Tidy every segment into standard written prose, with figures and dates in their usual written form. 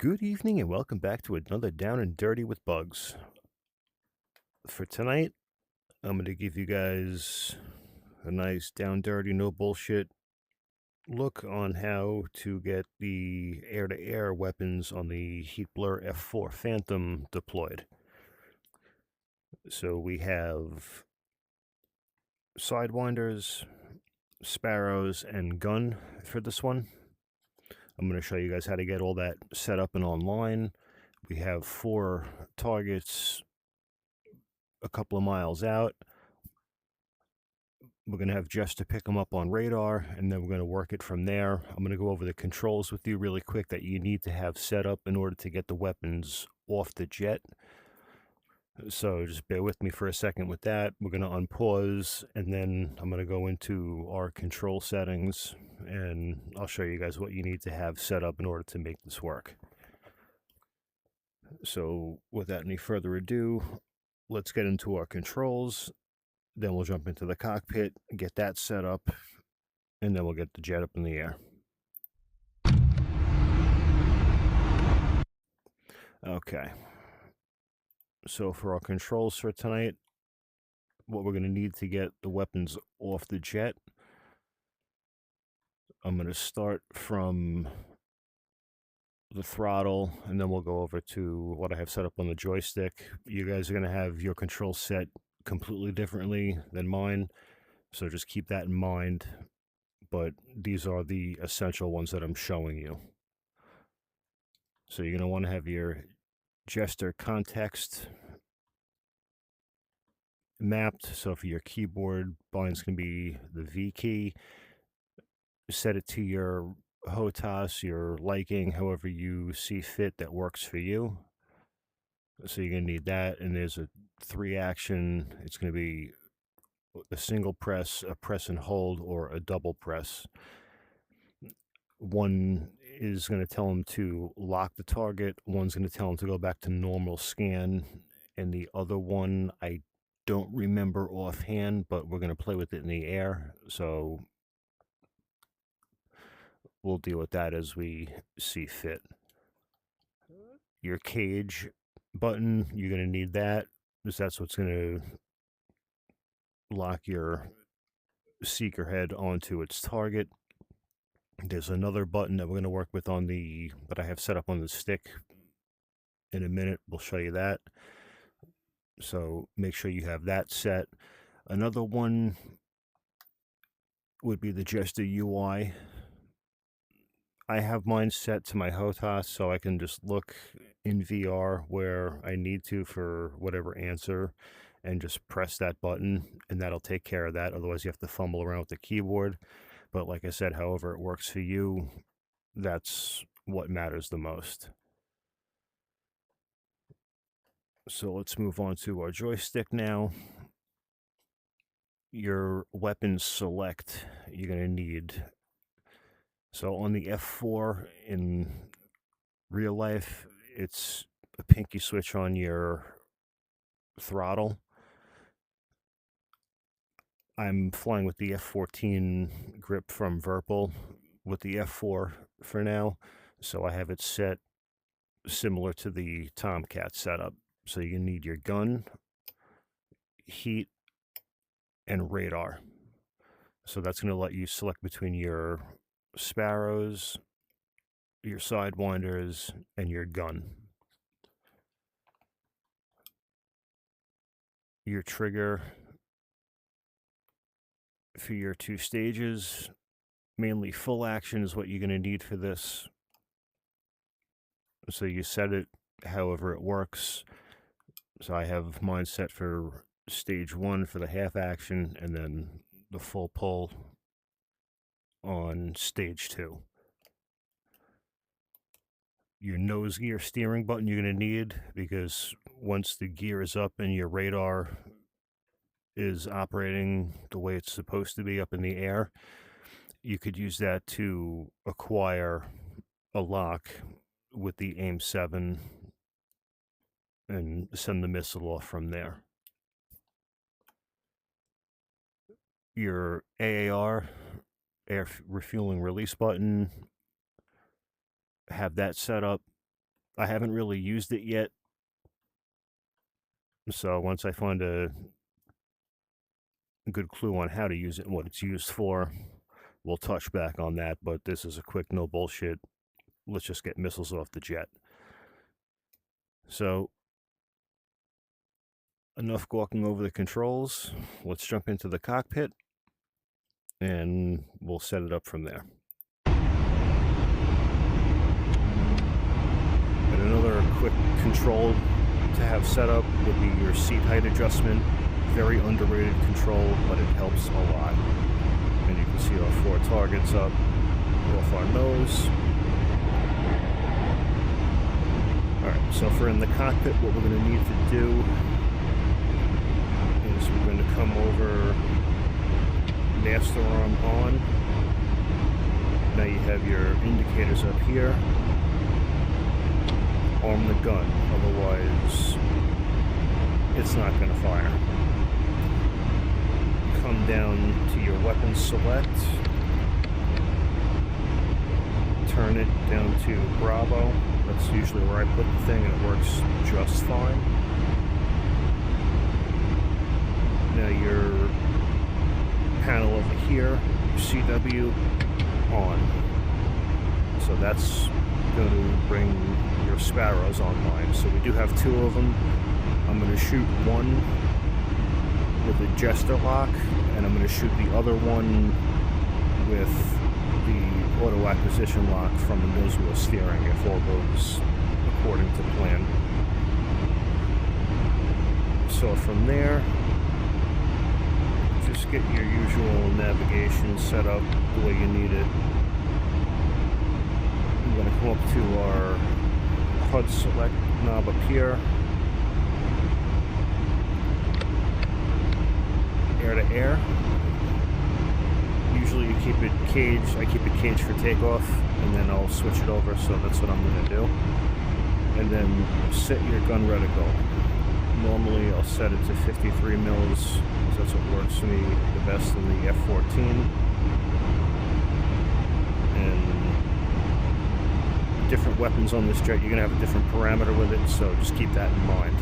Good evening and welcome back to another Down and Dirty with Bugs. For tonight, I'm going to give you guys a nice down dirty, no bullshit look on how to get the air-to-air weapons on the Heat Blur F-4 Phantom deployed. So we have Sidewinders, Sparrows, and Gun for this one. I'm going to show you guys how to get all that set up and online. We have 4 targets a couple of miles out. We're going to have Jess to pick them up on radar, and then we're going to work it from there. I'm going to go over the controls with you really quick that you need to have set up in order to get the weapons off the jet. So just bear with me for a second with that. We're going to unpause, and then I'm going to go into our control settings, and I'll show you guys what you need to have set up in order to make this work. So without any further ado, let's get into our controls. Then we'll jump into the cockpit, get that set up, and then we'll get the jet up in the air. Okay. So for our controls for tonight, what we're going to need to get the weapons off the jet, I'm going to start from the throttle, and then we'll go over to what I have set up on the joystick. You guys are going to have your controls set completely differently than mine, so just keep that in mind. But these are the essential ones that I'm showing you. So you're going to want to have your gesture context mapped. So for your keyboard, mine's going to be the V key. Set it to your HOTAS, your liking, however you see fit that works for you. So you're going to need that. And there's a 3 action. It's going to be a single press, a press and hold, or a double press. One is going to tell them to lock the target. One's going to tell them to go back to normal scan. And the other one, I don't remember offhand, but we're going to play with it in the air. So we'll deal with that as we see fit. Your cage button, you're going to need that because that's what's going to lock your seeker head onto its target. There's another button that we're going to work with on that I have set up on the stick. In a minute, we'll show you that. So make sure you have that set. Another one would be the gesture UI. I have mine set to my HOTAS so I can just look in VR where I need to for whatever answer and just press that button, and that'll take care of that. Otherwise, you have to fumble around with the keyboard. But like I said, however it works for you, that's what matters the most. So let's move on to our joystick now. Your weapon select, you're going to need. So on the F4 in real life, it's a pinky switch on your throttle. I'm flying with the F-14 grip from Verpal with the F4 for now, so I have it set similar to the Tomcat setup. So you need your gun, heat, and radar. So that's going to let you select between your sparrows, your sidewinders, and your gun. Your trigger for your 2 stages, mainly full action is what you're going to need for this. So you set it however it works. So I have mine set for stage 1 for the half action, and then the full pull on stage 2. Your nose gear steering button you're going to need, because once the gear is up and your radar is operating the way it's supposed to be up in the air, you could use that to acquire a lock with the AIM-7 and send the missile off from there. Your AAR, air refueling release button, have that set up. I haven't really used it yet. So once I find a good clue on how to use it and what it's used for, we'll touch back on that. But this is a quick, no bullshit. Let's just get missiles off the jet. So enough gawking over the controls. Let's jump into the cockpit and we'll set it up from there. And another quick control to have set up would be your seat height adjustment. Very underrated control, but it helps a lot. And you can see our 4 targets up off our nose. Alright, so for in the cockpit, what we're going to need to do is we're going to come over master arm on. Now you have your indicators up here. Arm the gun, otherwise it's not going to fire. Come down to your weapon select. Turn it down to Bravo. That's usually where I put the thing and it works just fine. Now your panel over here, CW on. So that's going to bring your Sparrows online. So we do have 2 of them. I'm going to shoot one with a Jester lock, and I'm going to shoot the other one with the auto acquisition lock from the nose wheel steering if all goes according to plan. So from there, just get your usual navigation set up the way you need it. I'm going to come up to our HUD select knob up here. Air to air. Usually you keep it caged. I keep it caged for takeoff, and then I'll switch it over, so that's what I'm going to do. And then set your gun reticle. Normally I'll set it to 53 mils, because that's what works for me the best in the F-14. And different weapons on this jet, you're going to have a different parameter with it, so just keep that in mind.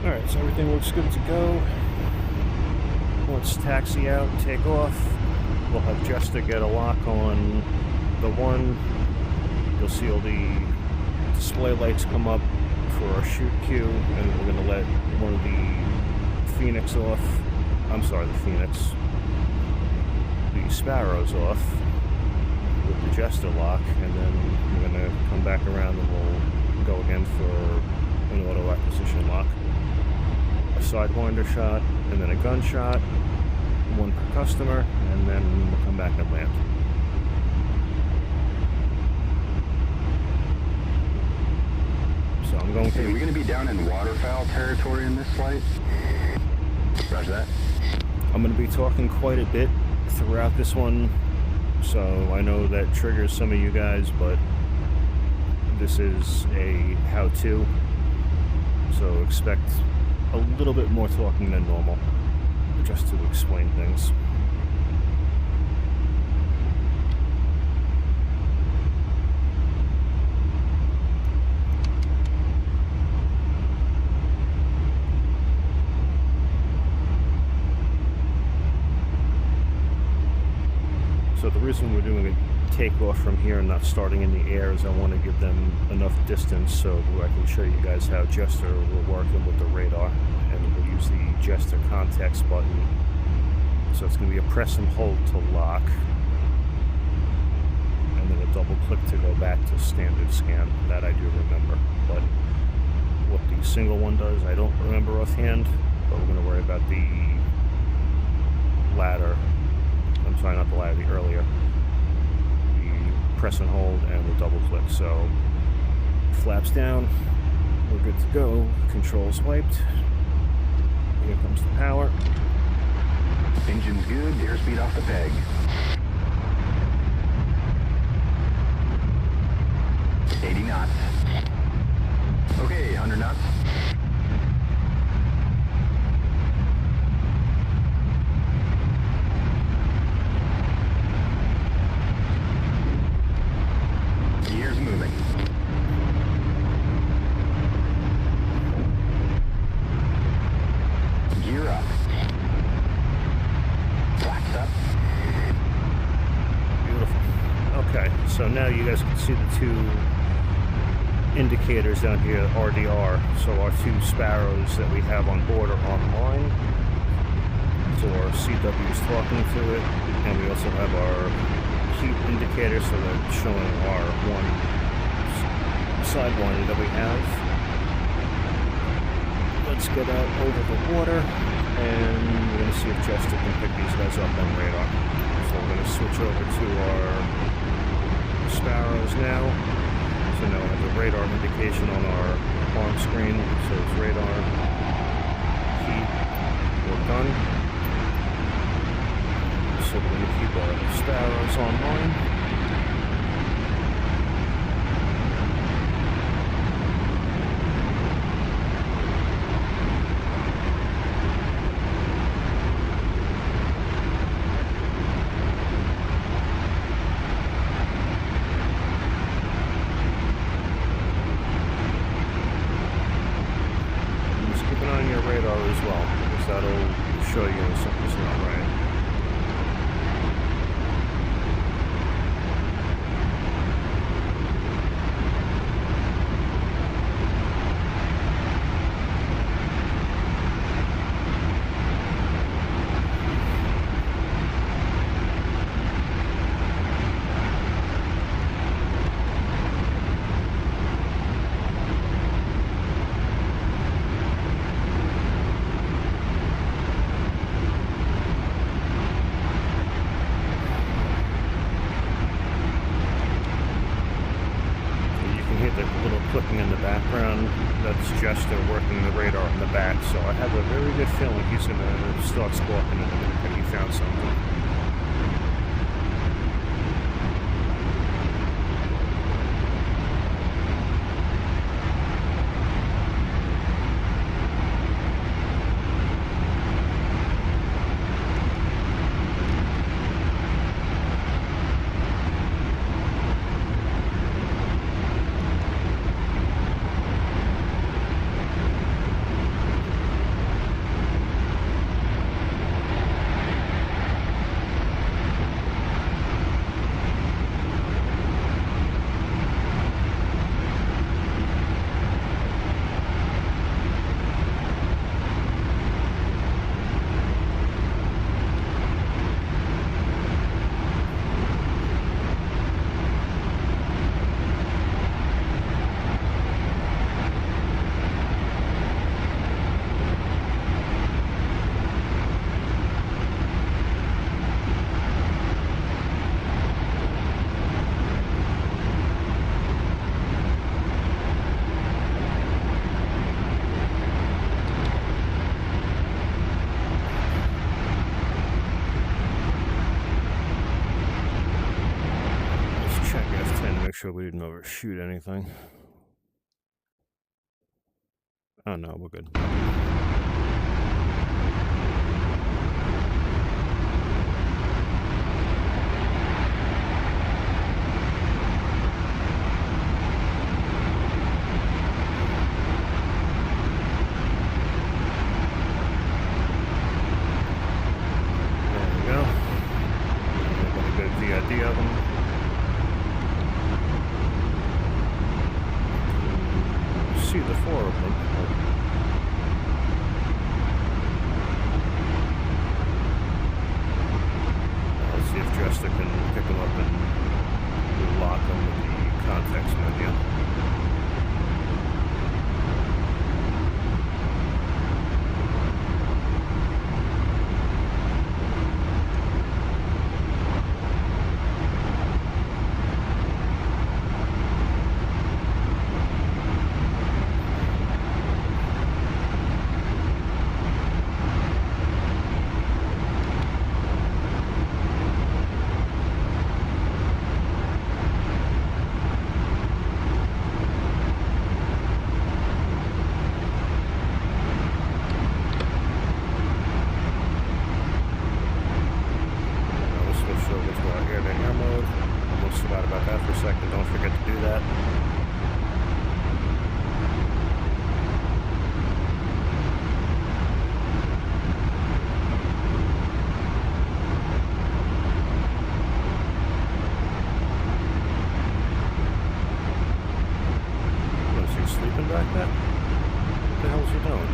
Alright, so everything looks good to go. Let's taxi out and take off. We'll have Jester get a lock on the one. You'll see all the display lights come up for our shoot cue, and we're going to let one of the Phoenix off. I'm sorry, the Phoenix. The Sparrows off with the Jester lock, and then we're going to come back around and we'll go again for an auto acquisition lock. A sidewinder shot, and then a gun shot, one per customer, and then we'll come back and land. So I'm going Hey, are we going to be down in waterfowl territory in this flight? Roger that. I'm going to be talking quite a bit throughout this one, so I know that triggers some of you guys, but this is a how-to, so expect a little bit more talking than normal, just to explain things. So the reason we're doing a takeoff from here and not starting in the air is I want to give them enough distance so I can show you guys how Jester will work with the radar, and we'll use the Jester context button. So it's going to be a press and hold to lock, and then a double click to go back to standard scan. That I do remember, but what the single one does I don't remember offhand, but we're going to worry about the ladder. I'm sorry, not the ladder, the earlier. The press and hold and the double click. So flaps down, we're good to go. Controls wiped. Here comes the power. Engine's good, airspeed off the peg. 80 knots. Okay, 100 knots. Gears moving. Gear up. Flaps up. Beautiful. Okay, so now you guys can see the two indicators down here, RDR. So our two Sparrows that we have on board are online. So our CW is talking to it, and we also have our heat indicator, so that's showing our one sidewinder that we have. Let's get out over the water, and we're going to see if Jester can pick these guys up on radar. So we're going to switch over to our Sparrows now. So now we have the radar indication on our arm screen. So it's radar, heat, we're done. So we're going to keep our Sparrows online. Just keep an eye on your radar as well, because that'll show you when something's not right. Clicking in the background, that's Jester working the radar in the back, so I have a very good feeling he's going to start squawking in a minute that he found something. Make sure we didn't overshoot anything. Oh no, we're good. There we go. Got a good VID of them. See the four of them. Let's see if Jester can pick them up and lock them with the context menu. second. Don't forget to do that. Was he sleeping back there? What the hell is he doing?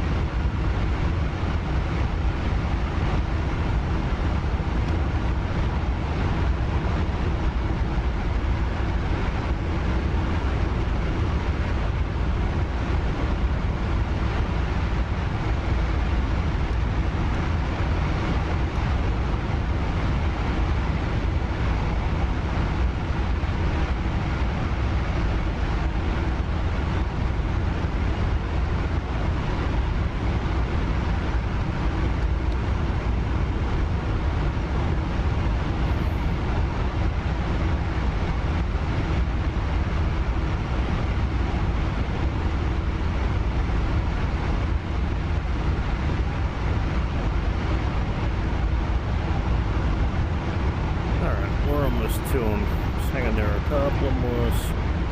To him. Just hang on there a couple more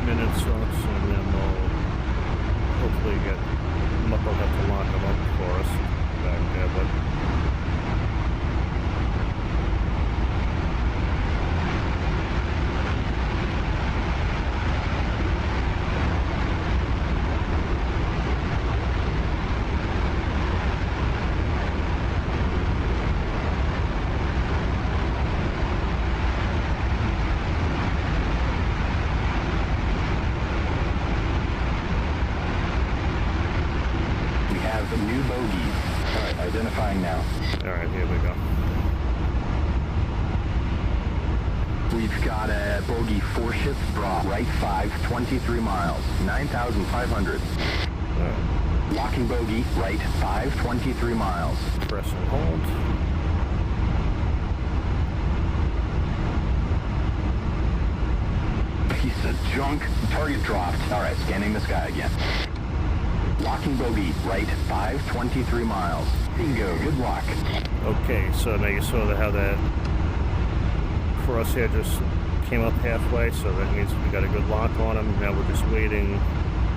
minutes or so, and then we'll hopefully get Muck will have to lock him up for us back there, but new bogey. Alright, identifying now. alright, here we go. We've got a bogey 4 ships bra, right 5, 23 miles, 9,500. Alright. Locking bogey, right 5, 23 miles. Press and hold. Piece of junk. Target dropped. Alright, scanning the sky again. Locking bogey, right 5, 23 miles. Bingo, good luck. Okay, so now you saw how that crosshair just came up halfway, so that means we got a good lock on him. Now we're just waiting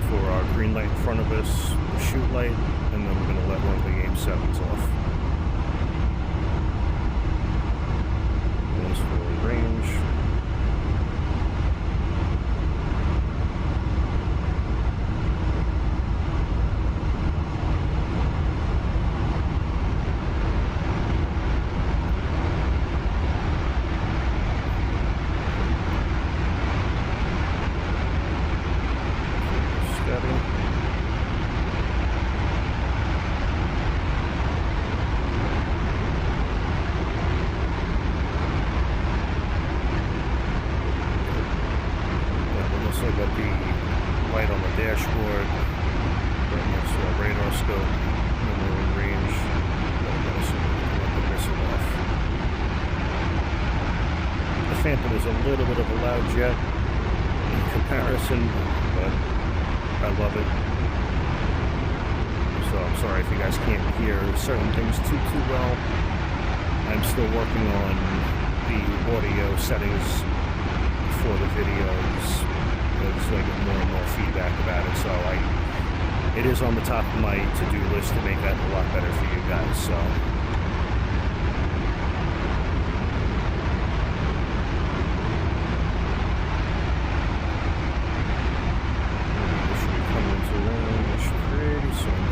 for our green light in front of us, the shoot light, and then we're going to let one of the game 7s off. One's fully range. Also got the light on the dashboard, right next to our radar scope, when we're in range. Gotta see if we can let the missile off. The Phantom is a little bit of a loud jet in comparison, but I love it. So I'm sorry if you guys can't hear certain things too well. I'm still working on the audio settings for the videos. So I get more and more feedback about it, so it is on the top of my to-do list to make that a lot better for you guys, so. We should be coming into range pretty soon.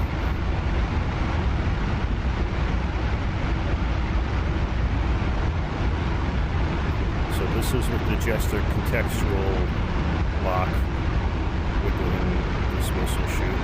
So this is with the Jester contextual lock. We're doing this missile shoot.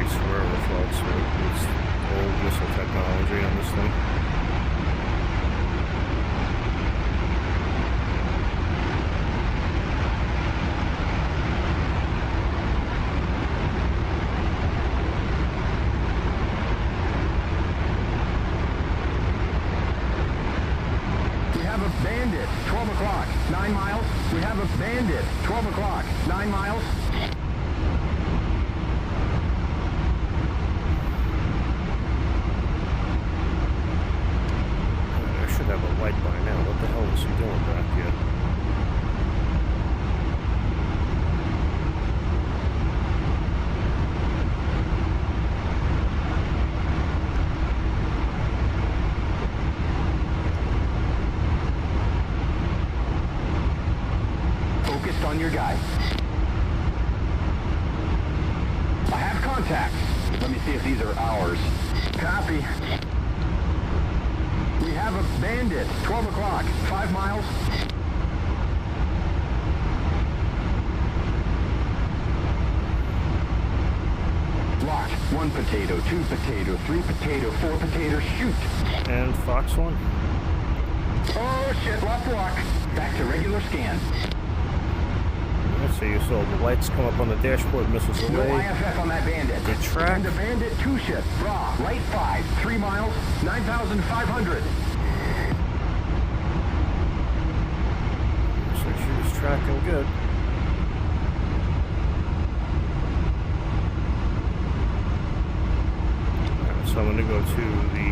least forever floats, right? It's old missile technology on this thing. We have a bandit, 12 o'clock, 9 miles. We have a bandit, 12 o'clock, 9 miles. I should have a light by now. What the hell is he doing back here? Focused on your guy. I have contacts. Let me see if these are ours. Copy. We have a bandit, 12 o'clock, 5 miles. Lock, 1 potato, 2 potato, 3 potato, 4 potato, shoot. And Fox 1. Oh shit, lost lock. Back to regular scan. Let's see, so the lights come up on the dashboard, missiles No away. IFF on that bandit. Good track. And the bandit 2 ship, raw, right 5, 3 miles, 9,500. Looks like she was tracking good. Alright, so I'm going to go to the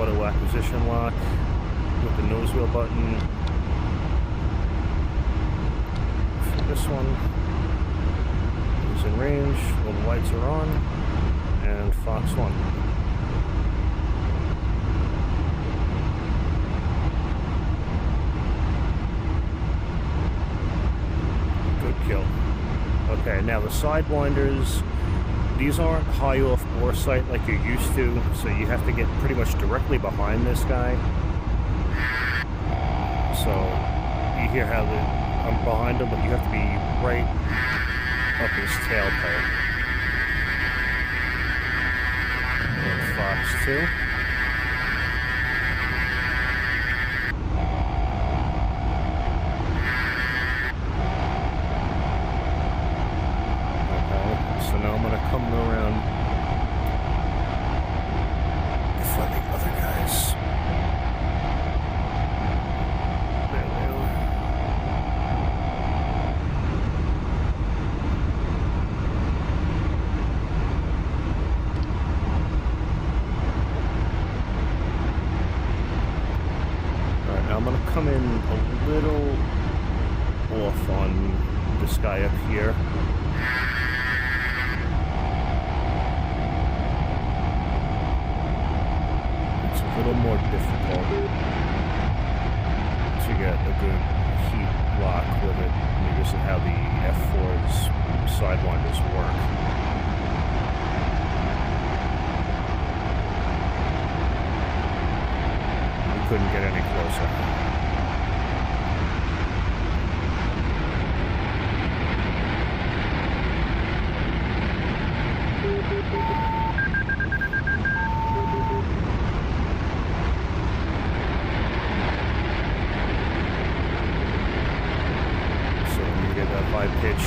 auto acquisition lock with the nose wheel button. This one is in range, all the lights are on, and Fox 1. Good kill. Okay, now the sidewinders, these aren't high off bore sight like you're used to, so you have to get pretty much directly behind this guy. So you hear how I'm behind him, but you have to be right up his tailpipe. And Fox 2. Okay, so now I'm gonna come around for the other guys. There they are. I'm going to come in a little off on this guy up here. It's a little more difficult to get a good heat lock with it because of how the F-4's sidewinders work. Couldn't get any closer. So when you get a high pitch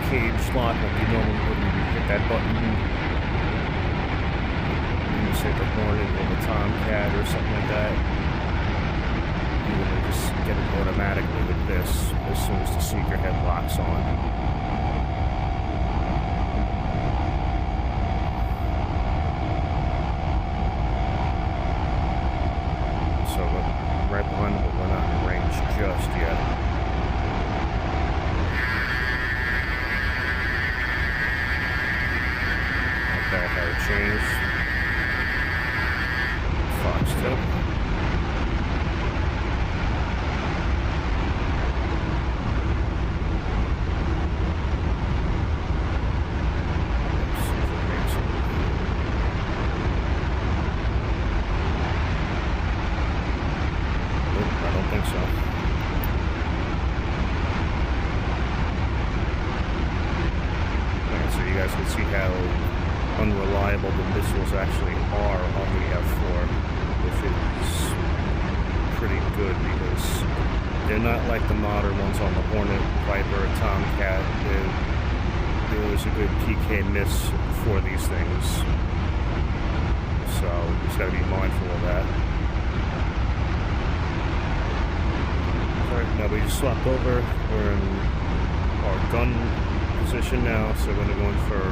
cage lock, like you normally wouldn't hit that button. Say the Hornet or the Tomcat or something like that. You would just get it automatically with this as soon as the seeker head locks on. So we're right behind them, but we're not in range just yet. Okay, how it changed. Fox 2. actually are on the F-4, which is pretty good because they're not like the modern ones on the Hornet, Viper, Tomcat. There was a good PK miss for these things, so you just got to be mindful of that. Alright, now we just swapped over. We're in our gun position now, so we're going to go in for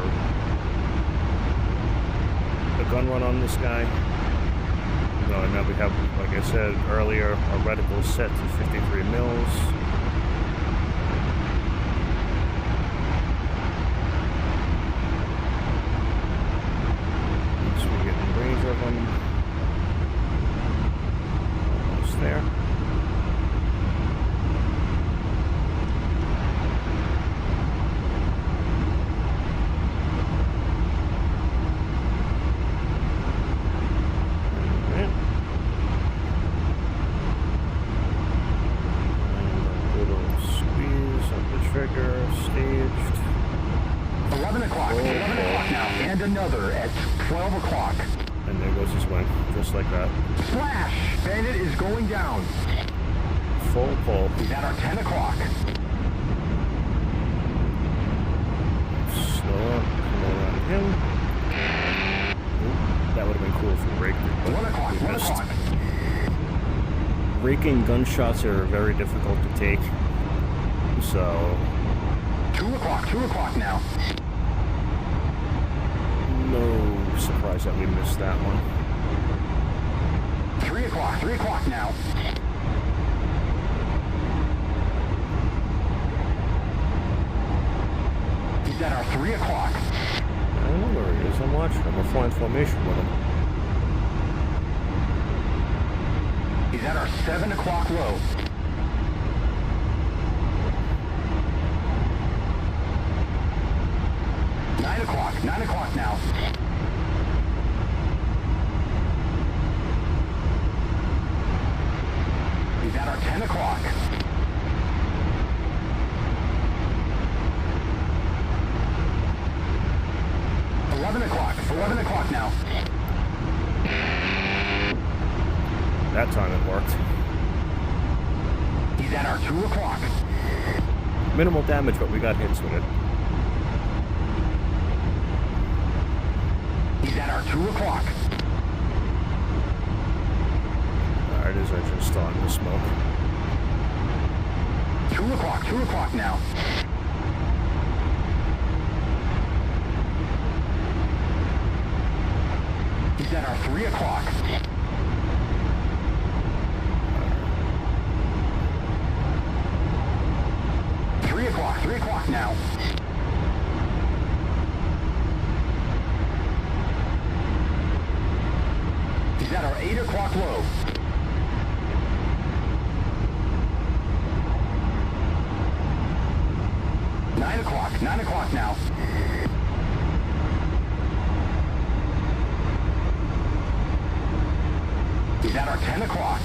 a gun run on this guy. Now we have, like I said earlier, our reticle set to 53 mils. So we're getting range of them. Almost there. Trigger, staged. 11 o'clock. 11 o'clock now. And another at 12 o'clock. And there goes his wing, just like that. Splash! Bandit is going down. Full pull. He's at our 10 o'clock. Slow up, come around him. Ooh, that would have been cool if we raked it. 1 o'clock, 1 o'clock. Raking gunshots are very difficult to take. So 2 o'clock now. No surprise that we missed that one. 3 o'clock now. He's at our 3 o'clock. I don't know where he is. I'm watching him. We're flying formation with him. He's at our 7 o'clock low. 9 o'clock now. He's at our 10 o'clock. $11 o'clock now. That time it worked. He's at our 2 o'clock. Minimal damage, but we got hits with it. He's at our 2 o'clock. Alright, his engine's starting to smoke. 2 o'clock now. He's at our 3 o'clock. Three o'clock now. He's at our 8 o'clock low. Nine o'clock now. He's at our 10 o'clock.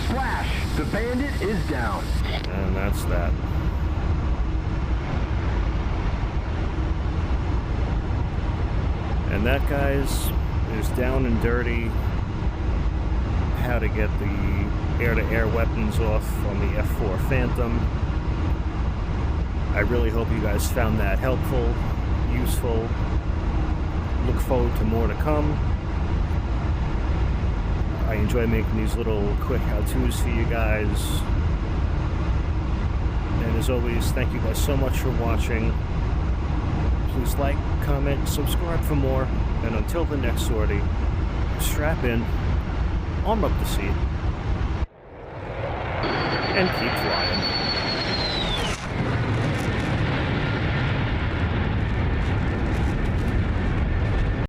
Splash! The bandit is down. And that's that. And that, guys, is down and dirty. How to get the air-to-air weapons off on the F-4 Phantom. I really hope you guys found that helpful, useful. Look forward to more to come. I enjoy making these little quick how-tos for you guys. And as always, thank you guys so much for watching. Please like, comment, subscribe for more. And until the next sortie, strap in, arm up the seat, and keep flying.